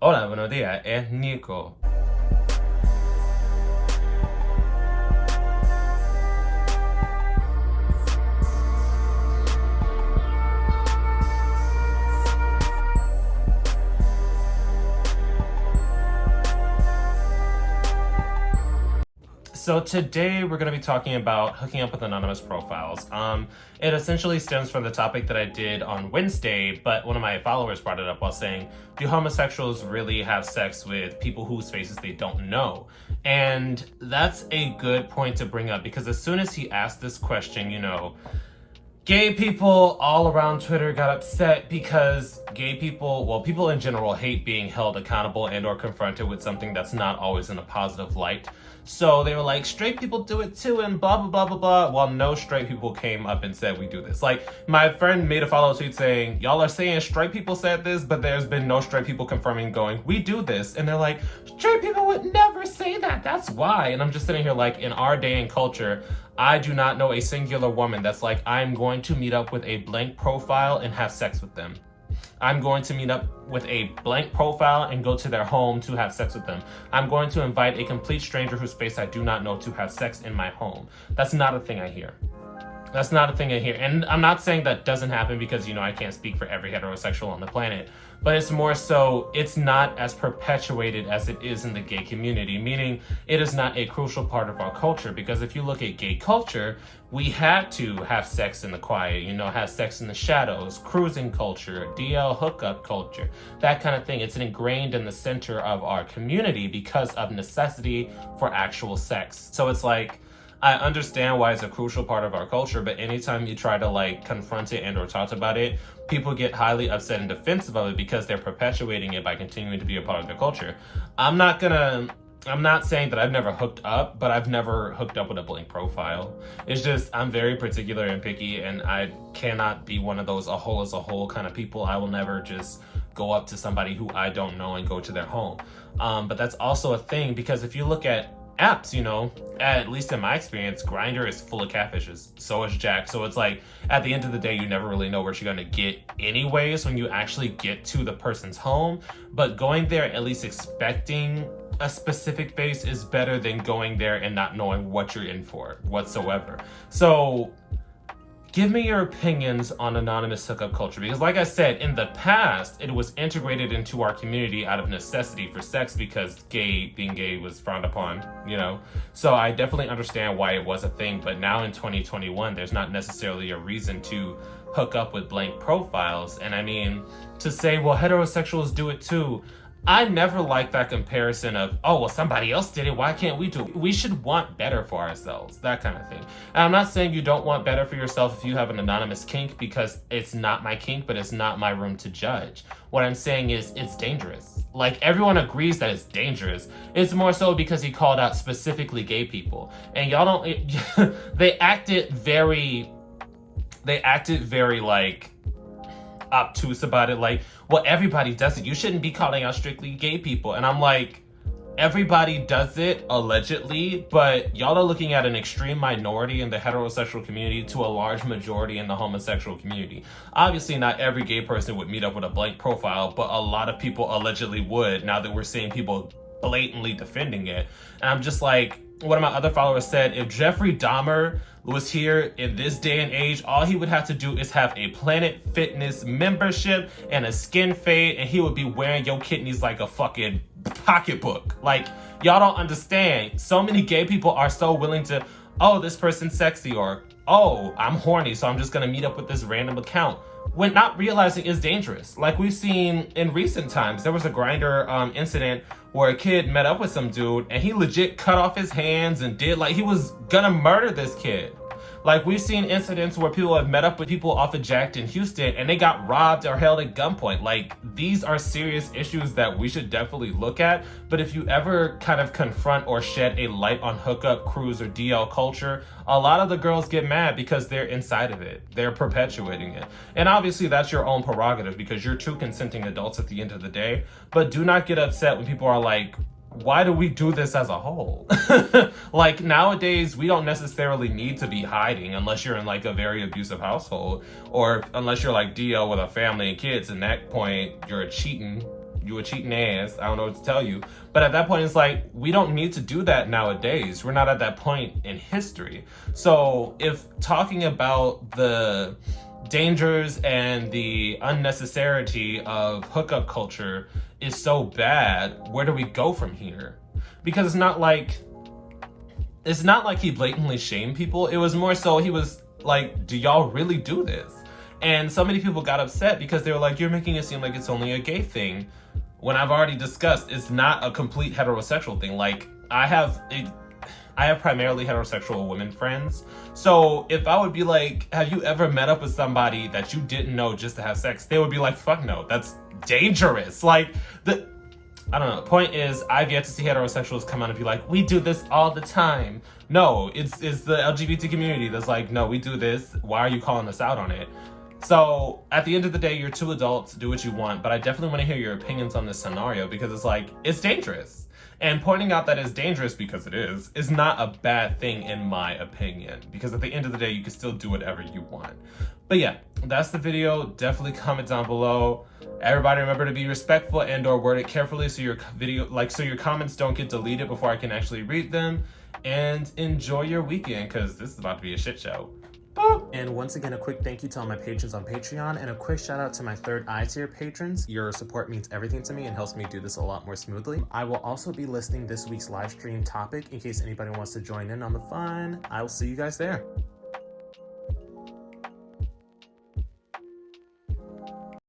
Hola, buenos días, es Nico. So today we're going to be talking about hooking up with anonymous profiles. It essentially stems from the topic that I did on Wednesday, but one of my followers brought it up while saying, do homosexuals really have sex with people whose faces they don't know? And that's a good point to bring up because as soon as he asked this question, gay people all around Twitter got upset because people in general hate being held accountable and or confronted with something that's not always in a positive light. So they were like, straight people do it too and blah, blah, blah, blah, blah. While no straight people came up and said we do this. Like, my friend made a follow tweet saying, y'all are saying straight people said this, but there's been no straight people confirming going, we do this. And they're like, straight people would never say that. That's why. And I'm just sitting here like, in our day and culture, I do not know a singular woman that's like, I'm going to meet up with a blank profile and have sex with them. I'm going to meet up with a blank profile and go to their home to have sex with them. I'm going to invite a complete stranger whose face I do not know to have sex in my home. That's not a thing I hear. That's not a thing I hear. And I'm not saying that doesn't happen because, I can't speak for every heterosexual on the planet. But it's more so, it's not as perpetuated as it is in the gay community, meaning it is not a crucial part of our culture. Because if you look at gay culture, we had to have sex in the quiet, have sex in the shadows, cruising culture, DL hookup culture, that kind of thing. It's ingrained in the center of our community because of necessity for actual sex. So it's like, I understand why it's a crucial part of our culture, but anytime you try to confront it and or talk about it, people get highly upset and defensive of it because they're perpetuating it by continuing to be a part of their culture. I'm not saying that I've never hooked up, but I've never hooked up with a blank profile. It's just, I'm very particular and picky, and I cannot be one of those a whole is a whole kind of people. I will never just go up to somebody who I don't know and go to their home. But that's also a thing because if you look at apps, at least in my experience, Grindr is full of catfishes. So is Jack. So it's like, at the end of the day, you never really know where you're going to get anyways when you actually get to the person's home. But going there, at least expecting a specific face is better than going there and not knowing what you're in for whatsoever. So give me your opinions on anonymous hookup culture, because like I said, in the past, it was integrated into our community out of necessity for sex because being gay was frowned upon, So I definitely understand why it was a thing, but now in 2021, there's not necessarily a reason to hook up with blank profiles. And I mean, to say, well, heterosexuals do it too, I never like that comparison of, oh, well, somebody else did it, why can't we do it? We should want better for ourselves, that kind of thing. And I'm not saying you don't want better for yourself if you have an anonymous kink, because it's not my kink, but it's not my room to judge. What I'm saying is it's dangerous. Like, everyone agrees that it's dangerous. It's more so because he called out specifically gay people. And y'all don't, they acted very obtuse about it, like, well, everybody does it, you shouldn't be calling out strictly gay people. And I'm like, everybody does it allegedly, but y'all are looking at an extreme minority in the heterosexual community to a large majority in the homosexual community. Obviously not every gay person would meet up with a blank profile, but a lot of people allegedly would, now that we're seeing people blatantly defending it. And I'm just like, one of my other followers said, if Jeffrey Dahmer was here in this day and age, all he would have to do is have a Planet Fitness membership and a skin fade, and he would be wearing your kidneys like a fucking pocketbook. Like, y'all don't understand. So many gay people are so willing to, oh, this person's sexy, or, oh, I'm horny, so I'm just gonna meet up with this random account, when not realizing it's dangerous. Like we've seen in recent times, there was a Grindr incident where a kid met up with some dude and he legit cut off his hands and did he was gonna murder this kid. Like, we've seen incidents where people have met up with people off of Jacked in Houston and they got robbed or held at gunpoint. Like, these are serious issues that we should definitely look at. But if you ever kind of confront or shed a light on hookup, cruise, or DL culture, a lot of the girls get mad because they're inside of it. They're perpetuating it. And obviously that's your own prerogative because you're two consenting adults at the end of the day. But do not get upset when people are like, why do we do this as a whole? Like, nowadays, we don't necessarily need to be hiding unless you're in a very abusive household, or unless you're DL with a family and kids. At that point, you're cheating. you a cheating ass. I don't know what to tell you. But at that point, it's like, we don't need to do that nowadays. We're not at that point in history. So if talking about the dangers and the unnecessity of hookup culture is so bad, where do we go from here? Because it's not like he blatantly shamed people. It was more so he was like, do y'all really do this? And so many people got upset because they were like, you're making it seem like it's only a gay thing, when I've already discussed it's not a complete heterosexual thing. Like, I have primarily heterosexual women friends. So if I would be like, have you ever met up with somebody that you didn't know just to have sex? They would be like, fuck no, that's dangerous. Like, I don't know. The point is, I've yet to see heterosexuals come out and be like, we do this all the time. No, it's the LGBT community that's like, no, we do this. Why are you calling us out on it? So at the end of the day, you're two adults, do what you want. But I definitely want to hear your opinions on this scenario, because it's like, it's dangerous. And pointing out that it's dangerous, because it is not a bad thing in my opinion. Because at the end of the day, you can still do whatever you want. But yeah, that's the video. Definitely comment down below. Everybody remember to be respectful and or word it carefully so your your comments don't get deleted before I can actually read them. And enjoy your weekend, because this is about to be a shit show. And once again, a quick thank you to all my patrons on Patreon, and a quick shout out to my third eye tier patrons. Your support means everything to me and helps me do this a lot more smoothly. I will also be listing this week's live stream topic in case anybody wants to join in on the fun. I will see you guys there.